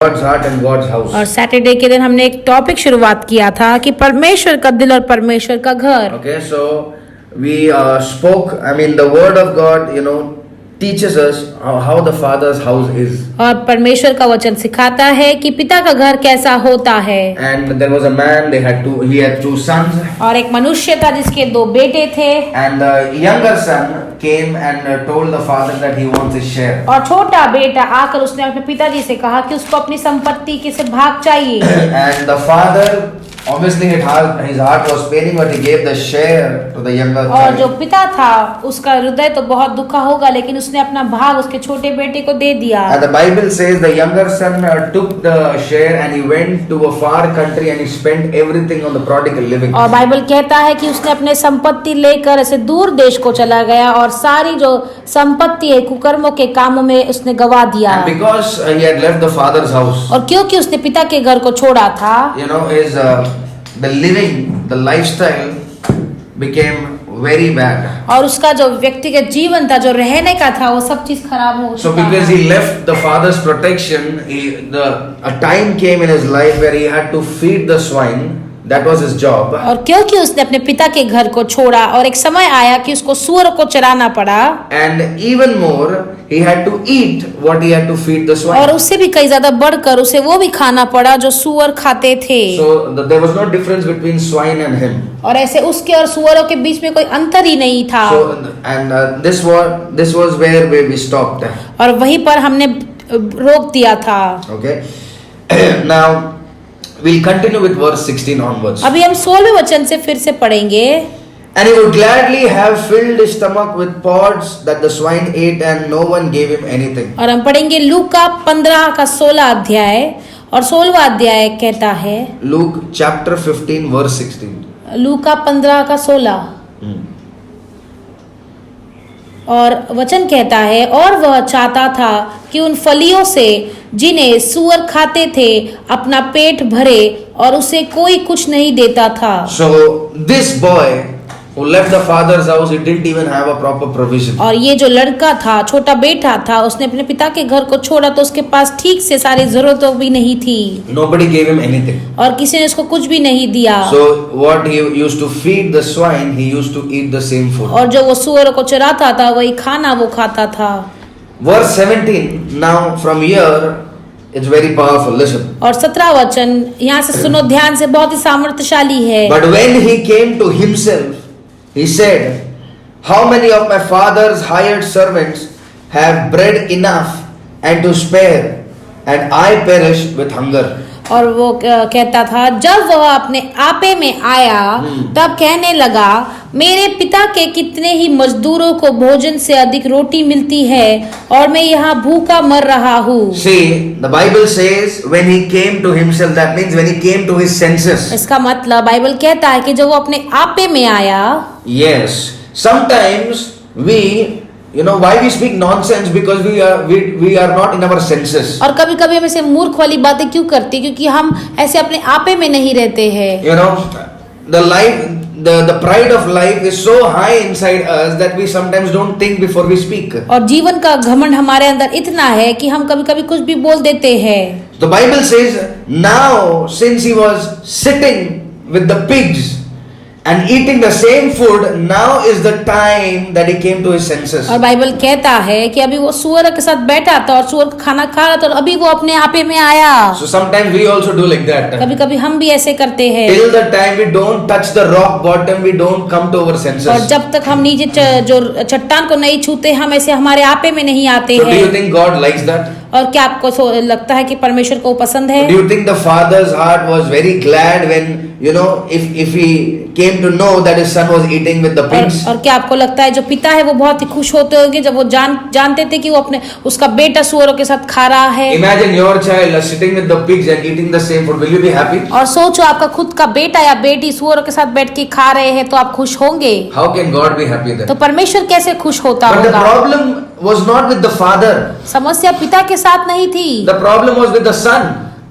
God's heart and God's house. और Saturday के दिन हमने एक टॉपिक शुरुआत किया था कि परमेश्वर का दिल और परमेश्वर का घर। Okay, so we spoke. I mean, the Word of God, teaches us how the Father's house is. और परमेश्वर का वचन सिखाता है कि पिता का घर कैसा होता है। And there was a man. He had two sons. और एक मनुष्य था जिसके दो बेटे थे। And the younger son came and told the father that he wants his share. और छोटा बेटा आकर उसने अपने पिताजी से कहा कि उसको अपनी संपत्ति के से भाग चाहिए। And the father, obviously his heart was paining, but he gave the share to the younger और जो child. पिता था उसका हृदय तो बहुत दुखा होगा, लेकिन उसने अपना भाग उसके छोटे बेटे को दे दिया। And the Bible says the younger son took the share and he went to a far country and he spent everything on the prodigal living. और बाइबल कहता है कि उसने अपने संपत्ति लेकर ऐसे दूर देश को चला गया और सारी जो संपत्ति है कुकर्मों के कामों में उसने गवा दिया। And because he had left the father's house, और क्योंकि उसने पिता के घर को छोड़ा था, the lifestyle became very bad. और उसका जो व्यक्तिगत जीवन था, जो रहने का था, वो सब चीज खराब हो So चुका because था। he left the father's protection, a time came in his life where he had to feed the swine. That was his job. और क्योंकि उसने अपने पिता के घर को छोड़ा और एक समय आया कि उसको सूअर को चराना पड़ा, And even more, he had to eat what he had to feed the swine. और उससे भी कई ज्यादा बढ़कर उसे वो भी खाना पड़ा जो सूअर खाते थे। So there was no difference between swine and him. और ऐसे उसके और सूअरों के बीच में कोई अंतर ही नहीं था। So and this was where we stopped. और वहीं पर हमने रोक दिया था। Okay. Now we'll continue with verse 16 onwards. अभी हम 16वें वचन से फिर से पढ़ेंगे। And he would gladly have filled his stomach with pods that the swine ate, and no one gave him anything. और हम पढ़ेंगे लूका 15 का 16 अध्याय, और 16वां अध्याय कहता है, Luke chapter 15 verse 16. लूका 15 का 16, और वचन कहता है, और वह चाहता था कि उन फलियों से जिन्हें सूअर खाते थे अपना पेट भरे, और उसे कोई कुछ नहीं देता था। So this boy who left the father's house, he didn't even have a proper provision. और ये जो लड़का था, छोटा बेटा था, उसने अपने पिता के घर को छोड़ा तो उसके पास ठीक से सारी जरूरतों भी नहीं थी। Nobody gave him anything. और किसी ने उसको कुछ भी नहीं दिया। So what he used to feed the swine, he used to eat the same food. और जो वो सूअर को चराता था वही खाना वो खाता था। Verse 17. Now from here it's very powerful. Listen. और 17 वचन यहाँ से सुनो ध्यान से, बहुत ही सामर्थ्यशाली है। But when he came to himself, he said, how many of my father's hired servants have bread enough and to spare, and I perish with hunger. और वो कहता था, जब वह अपने आपे में आया तब कहने लगा, मेरे पिता के कितने ही मजदूरों को भोजन से अधिक रोटी मिलती है और मैं यहाँ भूखा मर रहा हूँ। See, the Bible says when he came to himself, that means when he came to his senses. इसका मतलब बाइबल कहता है कि जब वो अपने आपे में आया। Yes, sometimes why we speak nonsense, because we are not in our senses. और कभी कभी हम ऐसे मूर्ख वाली बातें क्यों करते, क्योंकि हम ऐसे अपने आपे में नहीं रहते हैं। The pride of life is so high inside us that we sometimes don't think before we speak. और जीवन का घमंड हमारे अंदर इतना है कि हम कभी कभी कुछ भी बोल देते हैं। The Bible says, now since he was sitting with the pigs and eating the same food, now is the time that he came to his senses. और बाइबल कहता है कि अभी वो सूअर के साथ बैठा था और सूअर खाना खा रहा था और अभी वो अपने आपे में आया। So sometimes we also do like that. कभी कभी हम भी ऐसे करते हैं। Till the time we don't touch the rock bottom, we don't come to our senses. और जब तक हम नीचे जो चट्टान को नहीं छूते, हम ऐसे हमारे आपे में नहीं आते So do you हैं। think God likes that? और क्या आपको लगता है कि परमेश्वर को पसंद है? Do you think the father's heart was very glad when if he came to know that his son was eating with the pigs? और क्या आपको लगता है जो पिता है वो बहुत ही खुश होते होंगे जब वो जानते थे कि वो अपने उसका बेटा सूअरों के साथ खा रहा है? Imagine your child sitting with the pigs and eating the same food. Will you be happy? और सोचो आपका खुद का बेटा या बेटी सूअरों के साथ बैठ के खा रहे हैं, तो आप खुश होंगे? How can God be happy then? तो परमेश्वर कैसे खुश होता But the होगा? problem was not with the father. समस्या पिता के साथ नहीं थी, The problem was with the son.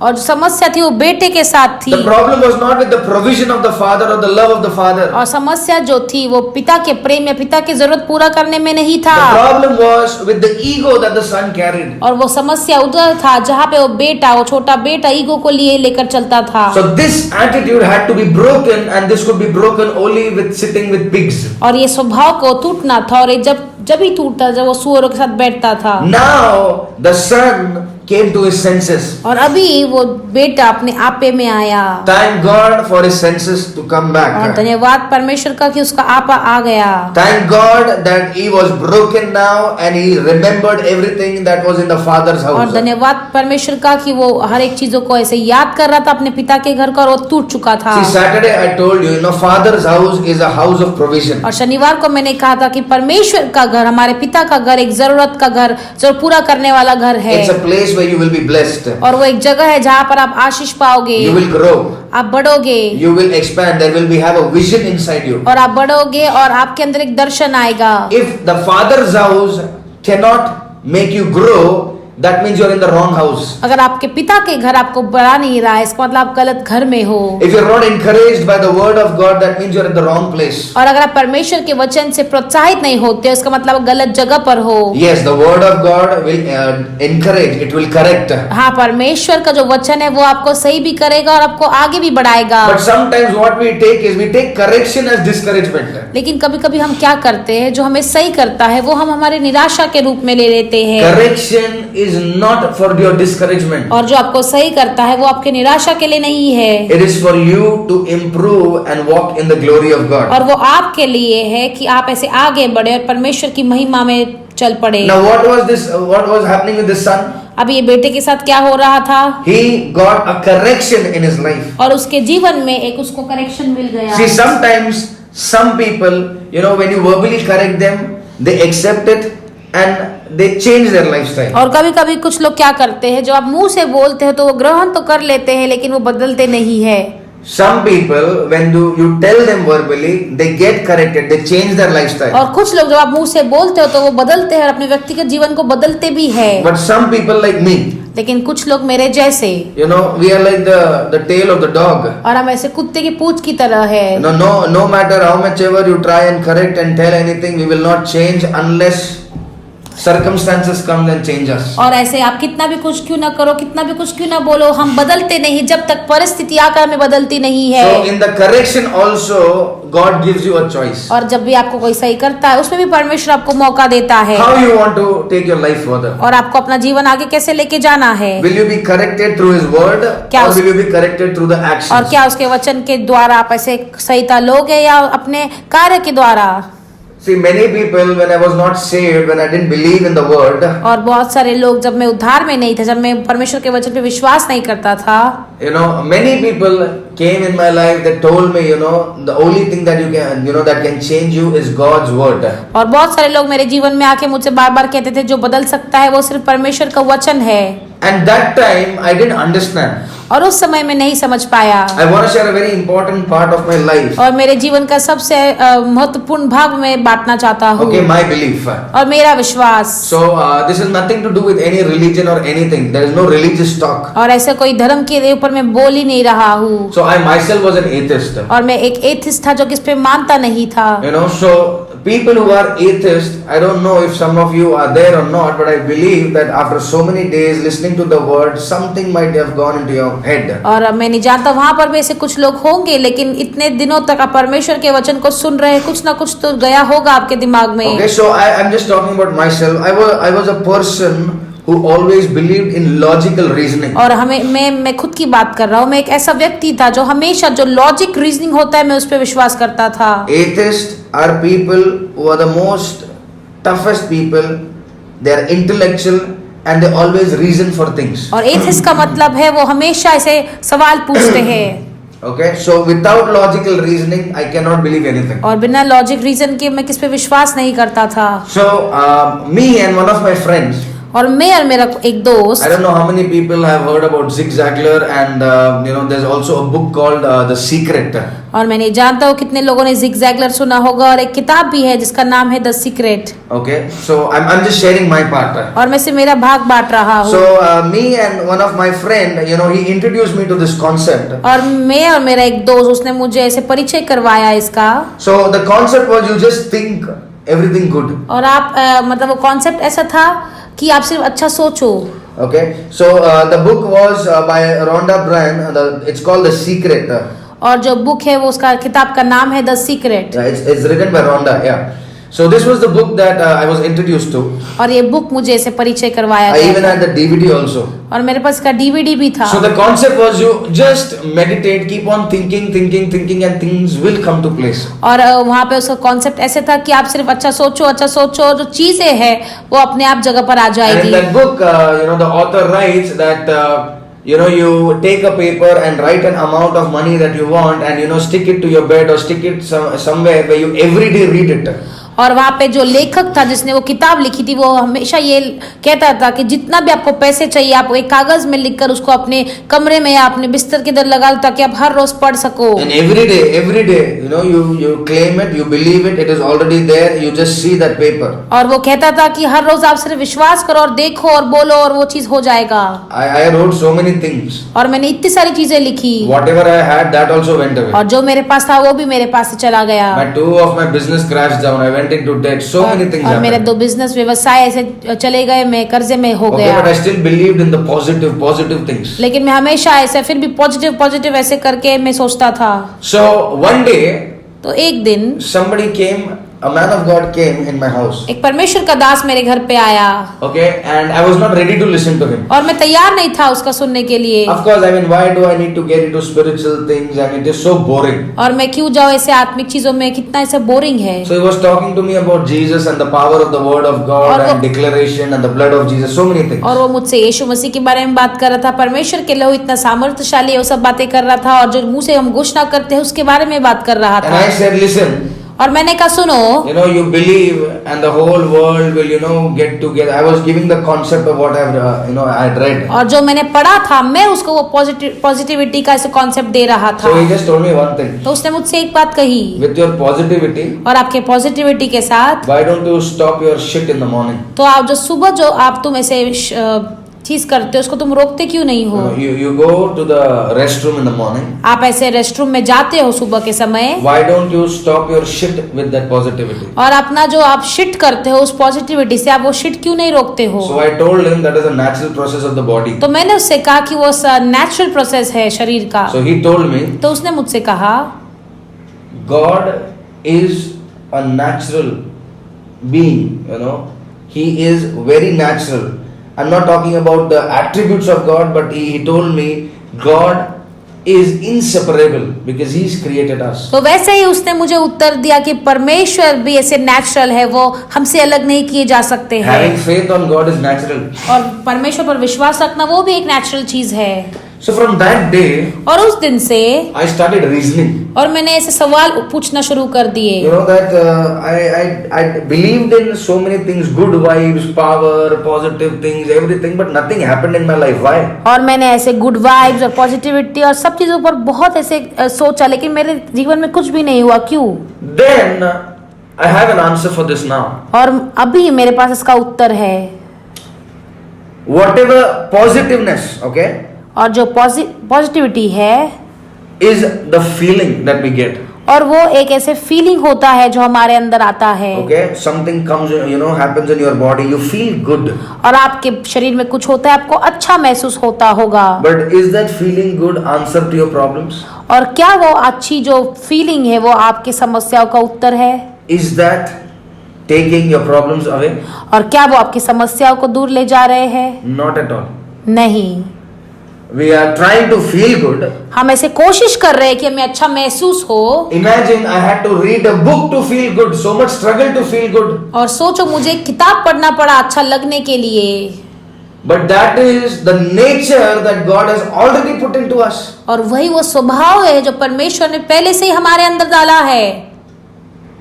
और जो समस्या थी वो बेटे के साथ थी। The problem was not with the provision of the father or the love of the father. और समस्या जो थी वो पिता के प्रेम या पिता की जरूरत पूरा करने में नहीं था। The problem was with the ego that the son carried. और वो समस्या उधर था जहाँ पे वो बेटा, वो छोटा बेटा ईगो को लिए लेकर चलता था। So this attitude had to be broken, and this could be broken only with sitting with pigs. और ये स्वभाव को टूटना था, और ये जब ही टूटता जब वो सुअरों के साथ बैठता था। Now the son came to his senses. और अभी वो बेटा अपने आपे में आया। Thank God for his senses to come और back. धन्यवाद परमेश्वर का कि उसका आपा आ गया। Thank God that he was broken now and he remembered everything that was in the father's और house. धन्यवाद परमेश्वर का कि वो हर एक चीजों को ऐसे याद कर रहा था अपने पिता के घर का, और वो टूट चुका था। See, Saturday I told you, father's house is a house of provision. और शनिवार को मैंने कहा था कि परमेश्वर का घर, हमारे पिता का घर, एक जरूरत का घर जो पूरा करने वाला घर है। It's a place where you will be blessed. और वो एक जगह है जहाँ पर आप आशीष पाओगे, You will grow. आप बढ़ोगे, You will expand. There will be have a vision inside you. और आप बढ़ोगे और आपके अंदर एक दर्शन आएगा। If the father's house cannot make you grow, that means you're in the wrong house. अगर आपके पिता के घर आपको बढ़ा नहीं रहा है, इसका मतलब आप गलत घर में हो। If you're not encouraged by the word of God, that means you're in the wrong place. और अगर आप परमेश्वर के वचन से प्रोत्साहित नहीं होते, इसका मतलब आप गलत जगह पर हो। Yes, the word of God will encourage. It will correct. हाँ, परमेश्वर का जो वचन है वो आपको सही भी करेगा और आपको आगे भी बढ़ाएगा। But sometimes what we take is we take correction as discouragement. लेकिन कभी कभी हम क्या करते हैं, जो हमें सही करता है वो हम हमारे निराशा के रूप में ले लेते हैं। Correction is not for your discouragement. और जो आपको सही करता है वो आपके निराशा के लिए नहीं है। It is for you to improve and walk in the glory of God. और वो आपके लिए है कि आप ऐसे आगे बढ़े और परमेश्वर की महिमा में चल पड़े। Now what was this? What was happening with this son? अब ये बेटे के साथ क्या हो रहा था? He got a correction in his life. और उसके जीवन में एक उसको करेक्शन मिल गया। See, sometimes some people, when you verbally correct them, they accept it and they change their lifestyle. और कभी कभी कुछ लोग क्या करते हैं, जो आप मुंह से बोलते हैं तो वो ग्रहण तो कर लेते हैं लेकिन वो बदलते नहीं है। Some people, when you tell them verbally, they get corrected, they change their lifestyle. और कुछ लोग जब आप मुंह से बोलते हो तो वो बदलते हैं और अपने व्यक्तिगत जीवन को बदलते भी है। But some people like me, लेकिन कुछ लोग मेरे जैसे, we are like the tail of the dog. और हम ऐसे कुत्ते की पूंछ की तरह है। No matter how much ever you try and correct and tell anything, we will not change unless circumstances come and change us. और ऐसे आप कितना भी कुछ क्यों ना करो, कितना भी कुछ क्यों ना बोलो, हम बदलते नहीं जब तक परिस्थिति आकर हमें बदलती नहीं है। So in the correction also, God gives you a choice. और जब भी आपको कोई सही करता है उसमें भी परमेश्वर आपको मौका देता है। How you want to take your life further? और आपको अपना जीवन आगे कैसे लेके जाना है। Will you be corrected through His word, or will you be corrected through the actions? और क्या उसके वचन के द्वारा आप ऐसे सहीता लोगे या अपने कार्य के द्वारा। See, many people, when I was not saved, when I didn't believe in the word, और बहुत सारे लोग जब मैं उद्धार में नहीं था, जब मैं परमेश्वर के वचन पे विश्वास नहीं करता था, many people came in my life that told me, the only thing that you can, that can change you is God's word. और बहुत सारे लोग मेरे जीवन में आके मुझसे बार बार कहते थे जो बदल सकता है वो सिर्फ परमेश्वर का वचन है। And that time I didn't understand. और उस समय में नहीं समझ पाया। I want to share a very important part of my life. और मेरे जीवन का सबसे महत्वपूर्ण भाग में बांटना चाहता हूँ। Okay, my belief. और मेरा विश्वास। So this is nothing to do with any religion or anything. There is no religious talk. और ऐसे कोई धर्म के ऊपर मैं बोल ही नहीं रहा हूँ। So I myself was an atheist. और मैं एक एथिस्ट था जो किस पे मानता नहीं था। So people who are atheists, I don't know if some of you are there or not, but I believe that after so many days listening to the word, something might have gone into your head. और मैं नहीं जानता वहाँ पर भी ऐसे कुछ लोग होंगे, लेकिन इतने दिनों तक आप परमेश्वर के वचन को सुन रहे हैं, कुछ ना कुछ तो गया होगा आपके दिमाग में। Okay, so I'm just talking about myself. I was a person who always believed in logical reasoning. और मैं खुद की बात कर रहा हूँ। मैं एक ऐसा व्यक्ति था जो हमेशा जो लॉजिक रीजनिंग होता है मैं उस पर विश्वास करता था। Atheists are people who are the most toughest people. They are intellectual and they always reason for things. और एथिस्ट का मतलब है वो हमेशा ऐसे सवाल पूछते हैं। Okay, so without logical reasoning, I cannot believe anything. और बिना लॉजिक रीजन के मैं किस पे विश्वास नहीं करता था। So me and one of my friends. और मैं और मेरा एक दोस्त। I don't know how many people have heard about Zig Ziglar and there's also a book called The Secret. और मैंने जानता हूँ कितने लोगों ने जिग जैगलर सुना होगा, और एक किताब भी है जिसका नाम है the secret. Okay, so I'm just sharing my part. और मैं से मेरा भाग बांट रहा हूँ। So me and one of my friend, he introduced me to this concept. और मैं और मेरा एक दोस्त, उसने मुझे ऐसे परिचय करवाया इसका। So the concept was you just think everything good. और आप मतलब वो कॉन्सेप्ट ऐसा था कि आप सिर्फ अच्छा सोचो। Okay, so the book was by Rhonda Byrne. It's called The Secret. और जो बुक है वो उसका किताब का नाम है the secret. Yeah, it's written by Rhonda. Yeah. So this was the book that I was introduced to. और ये बुक मुझे ऐसे परिचय करवाया I गया even had the DVD also. और मेरे पास इसका डीवीडी भी था। So the concept was you just meditate, keep on thinking, and things will come to place. और वहाँ पे उसका कॉन्सेप्ट ऐसे था कि आप सिर्फ अच्छा सोचो, जो चीजें हैं वो अपने आप जगह पर आ And in जाएगी। that book, the author writes that you take a paper and write an amount of money that you want, and stick it to your bed or stick it somewhere where you every day read it. और वहाँ पे जो लेखक था जिसने वो किताब लिखी थी, वो हमेशा ये कहता था कि जितना भी आपको पैसे चाहिए आप एक कागज में लिखकर उसको अपने कमरे में या अपने बिस्तर के अंदर लगा दो, ताकि आप हर रोज पढ़ सको। And every day, you claim it, you believe it is already there. You just see that paper. और वो कहता था कि हर रोज आप सिर्फ विश्वास करो और देखो और बोलो और वो चीज हो जाएगा। I wrote so many things. और मैंने इतनी सारी चीजें लिखी। Whatever I had, that also went away. और जो मेरे पास था वो भी मेरे पास से चला गया। Two of my business crashed down. I went into debt. So many things और मेरे happened. 2 बिजनेस व्यवसाय ऐसे चले गए, मैं कर्जे में हो Okay, गया। but I still believed in the positive things. लेकिन मैं हमेशा ऐसे फिर भी पॉजिटिव ऐसे करके मैं सोचता था। So one day, तो एक दिन a man of God came in my house. एक परमेश्वर का दास मेरे घर पे आया। Okay, and I was not ready to listen to him. और मैं तैयार नहीं था उसका सुनने के लिए। Of course, why do I need to get into spiritual things, and it is so boring. और मैं क्यों जाऊँ ऐसे आत्मिक चीजों में, कितना ऐसे बोरिंग है। So he was talking to me about Jesus and the power of the word of God and declaration and the blood of Jesus, so many things. और वो मुझसे यीशु मसीह के बारे में बात कर रहा था, परमेश्वर के लहू इतना सामर्थ्यशाली है, वो सब बातें कर रहा था, और जो मुंह से हम घोषणा करते हैं उसके बारे में बात कर रहा And था। I said, listen. और मैंने कहा सुनो, You believe and the whole world will get together. I was giving the concept of what I had read. और जो मैंने पढ़ा था मैं उसको वो पॉजिटिविटी का ऐसे कॉन्सेप्ट दे रहा था। So he just told me one thing. तो उसने मुझसे एक बात कही, With your positivity, और आपके पॉजिटिविटी के साथ why don't you stop your shit in the morning? तो आप जो सुबह जो आप तुम ऐसे चीज करते हो उसको तुम रोकते क्यों नहीं हो? You go to the restroom in the morning. आप ऐसे रेस्टरूम में जाते हो सुबह के समय। Why don't you stop your shit with that positivity? और अपना जो आप शिट करते हो उस पॉजिटिविटी से आप वो शिट क्यों नहीं रोकते हो? So I told him that is a natural process of the body. तो मैंने उससे कहा कि वो नेचुरल प्रोसेस है शरीर का। So he told me. तो उसने मुझसे कहा, God is a natural being. He is very natural. I'm not talking about the attributes of God, but he told me God is inseparable because He's created us. तो वैसे ही उसने मुझे उत्तर दिया कि परमेश्वर भी ऐसे नेचुरल है, वो हमसे अलग नहीं किए जा सकते हैं। Having faith on God is natural. और परमेश्वर पर विश्वास रखना वो भी एक नेचुरल चीज है। So from that day, और उस दिन से I started reasoning. और मैंने ऐसे सवाल पूछना शुरू कर दिए। That I believed in so many things, good vibes, power, positive things, everything, but nothing happened in my life. Why? और मैंने ऐसे गुड वाइब्स और पॉजिटिविटी और सब चीजों पर बहुत ऐसे सोचा, लेकिन मेरे जीवन में कुछ भी नहीं हुआ, क्यों? Then I have an answer for this now. और अभी मेरे पास इसका उत्तर है। Whatever positiveness, okay? और जो पॉजिटिविटी है is the feeling that we get. और वो एक ऐसे फीलिंग होता है जो हमारे अंदर आता है। Okay, something comes, happens in your body, you feel good. और आपके शरीर में कुछ होता है, आपको अच्छा महसूस होता होगा। But is that feeling good answer to your problems? और क्या वो अच्छी जो फीलिंग है वो आपकी समस्याओं का उत्तर है? Is that taking your problems away? और क्या वो आपकी समस्याओं को दूर ले जा रहे हैं? Not at all. नहीं। We are trying to feel good. हम ऐसे कोशिश कर रहे हैं कि हमें अच्छा महसूस हो। Imagine I had to read a book to feel good. So much struggle to feel good. और सोचो मुझे किताब पढ़ना पड़ा अच्छा लगने के लिए। But that is the nature that God has already put into us. और वही वो स्वभाव है जो परमेश्वर ने पहले से ही हमारे अंदर डाला है।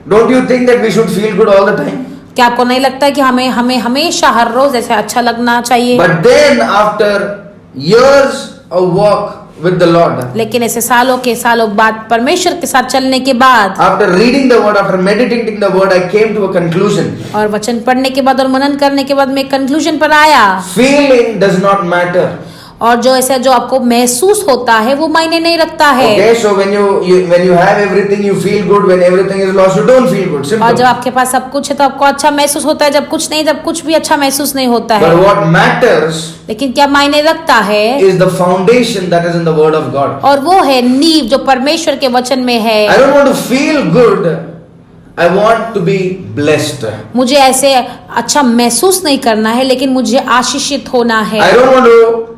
Don't you think that we should feel good all the time? क्या आपको नहीं लगता कि हमें हमेशा हर रोज ऐसे अच्छा लगना चाहिए? But then after years of walk with the Lord, लेकिन ऐसे सालों के सालों बाद परमेश्वर के साथ चलने के बाद after reading the word, after meditating the word, I came to a conclusion. और वचन पढ़ने के बाद और मनन करने के बाद मैं कंक्लूजन पर आया, Feeling does not matter. और जो ऐसा जो आपको महसूस होता है वो मायने नहीं रखता है। Okay, so when you have everything, you feel good. When everything is lost, you don't feel good. और Simple. जब आपके पास सब कुछ है तो आपको अच्छा महसूस होता है, जब कुछ नहीं जब कुछ भी अच्छा महसूस नहीं होता है। But what matters लेकिन क्या मायने रखता है is the foundation that is in the word of God. और वो है नींव जो परमेश्वर के वचन में है। I don't want to feel good. I want to be blessed. मुझे ऐसे अच्छा महसूस नहीं करना है, लेकिन मुझे आशीषित होना है। I don't want to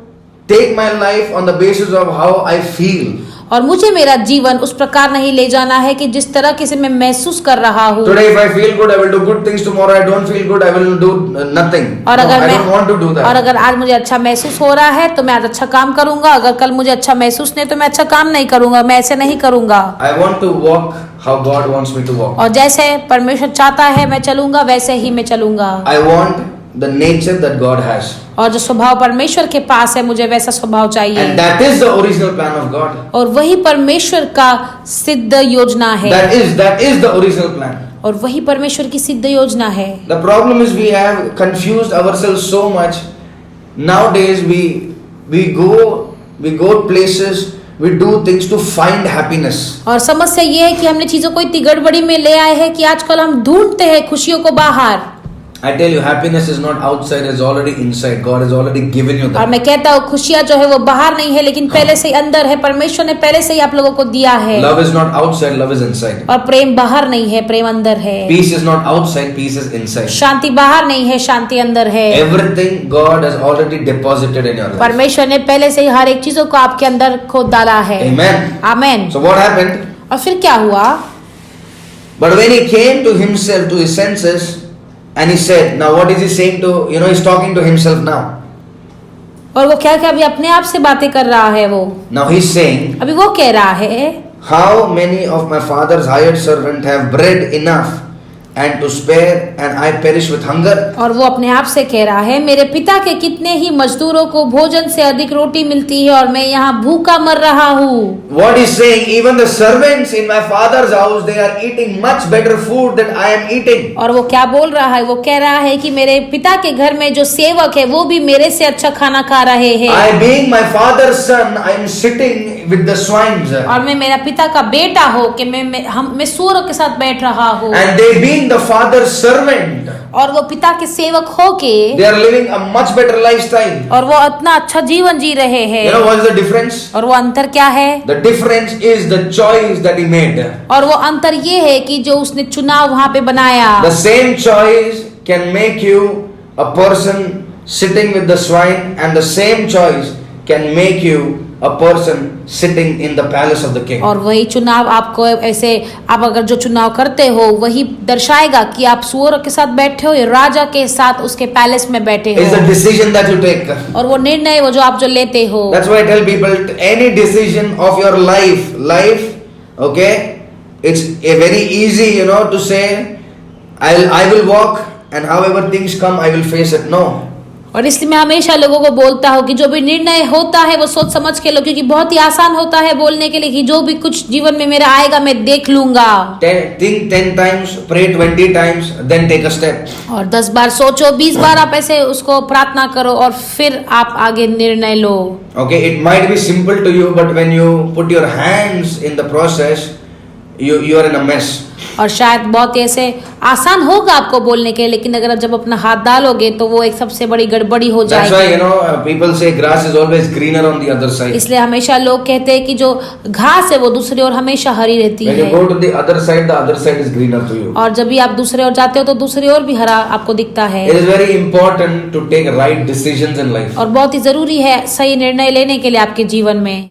take my life on the basis of how I feel. और मुझे मेरा जीवन उस प्रकार नहीं ले जाना है कि जिस तरह से मैं महसूस कर रहा हूँ। Today if I feel good, I will do good things. Tomorrow I don't feel good, I will do nothing. और No, अगर I मैं don't want to do that. और अगर आज मुझे अच्छा महसूस हो रहा है तो मैं आज अच्छा काम करूंगा, अगर कल मुझे अच्छा महसूस नहीं तो मैं अच्छा काम नहीं करूंगा, मैं ऐसे नहीं करूंगा। I want to walk how God wants me to walk. और जैसे परमेश्वर चाहता है मैं चलूंगा, वैसे ही मैं चलूंगा। I want the nature that God has. और जो स्वभाव परमेश्वर के पास है मुझे वैसा स्वभाव चाहिए। And that is the original plan of God. और वही परमेश्वर का सिद्ध योजना है। That is the original plan. और वही परमेश्वर की सिद्ध योजना है। The problem is we have confused ourselves so much. Nowadays we go places, we do things to find happiness. और समस्या ये है कि हमने चीजों को इतनी गड़बड़ी में ले आए हैं कि आजकल हम ढूंढते हैं खुशियों को बाहर। I tell you, happiness is not outside, it's already inside. God has already given you और that. मैं कहता हूँ खुशियाँ जो है वो बाहर नहीं है, लेकिन पहले से ही अंदर है। परमेश्वर ने पहले से ही आप लोगों को दिया है। Love is not outside, love is inside. और प्रेम बाहर नहीं है, प्रेम अंदर है। Peace is not outside, peace is inside. शांति बाहर नहीं है, शांति अंदर है। Everything God has already deposited in your life. परमेश्वर ने पहले से ही हर एक चीजों को आपके अंदर खोद डाला है। Amen. Amen. So what happened? और फिर क्या हुआ? But when he came to himself, to his senses, and he said, now what is he saying to, he's talking to himself now. और वो क्या क्या अभी अपने आप से बातें कर रहा है वो। Now he's saying, अभी वो कह रहा है how many of my father's hired servants have bread enough and to spare, and I perish with hunger. और वो अपने आप से कह रहा है मेरे पिता के कितने ही मजदूरों को भोजन से अधिक रोटी मिलती है और मैं यहाँ भूखा मर रहा हूँ। What he's saying, even the servants in my father's house, they are eating much better food than I am eating. और वो क्या बोल रहा है? वो कह रहा है कि मेरे पिता के घर में जो सेवक है वो भी मेरे से अच्छा खाना खा रहे हैं। I being my father's son, I am sitting with the swines. और मैं मेरा पिता का बेटा हो कि मैं सूअरों के साथ बैठ रहा हूँ। And they being the father's servant, और वो पिता के सेवक हो के they are living a much better lifestyle. और वो इतना अच्छा जीवन जी रहे हैं। You know what is the difference? और वो अंतर क्या है? The difference is the choice that he made. और वो अंतर ये है कि जो उसने चुनाव वहाँ पे बनाया। The same choice can make you a person sitting with the swine, and the same choice can make you a person sitting in the palace of the king. और वही चुनाव आपको ऐसे आप अगर जो चुनाव करते हो वही दर्शाएगा कि आप सूअर के साथ बैठे हो या राजा के साथ उसके पैलेस में बैठे It's the हो। decision that you take. और वो निर्णय वो जो आप जो लेते हो। That's why I tell people, any decision of your life, okay, it's a very easy, to say, I will walk, and however things come, I will face it. No. और इसलिए मैं हमेशा लोगों को बोलता हूँ कि जो भी निर्णय होता है वो सोच समझ के लो, क्योंकि बहुत ही आसान होता है बोलने के लिए कि जो भी कुछ जीवन में मेरा आएगा मैं देख लूंगा। Think 10 times, pray 20 times, then take a step. और 10 बार सोचो, 20 बार आप ऐसे उसको प्रार्थना करो और फिर आप आगे निर्णय लो। Okay, it might be simple to you, but when you put your hands in the process, you are in a mess. और शायद बहुत ऐसे आसान होगा आपको बोलने के, लेकिन अगर जब अपना हाथ डालोगे तो वो एक सबसे बड़ी गड़बड़ी हो That's why जाएगी। people say grass is always greener on the other side. इसलिए हमेशा लोग कहते हैं कि जो घास है वो दूसरी ओर हमेशा हरी रहती When you है। go to the other side is greener to you. और जब भी आप दूसरे ओर जाते हो तो दूसरी ओर भी हरा आपको दिखता है। It is very important to take right decisions in life. और बहुत ही जरूरी है सही निर्णय लेने के लिए आपके जीवन में।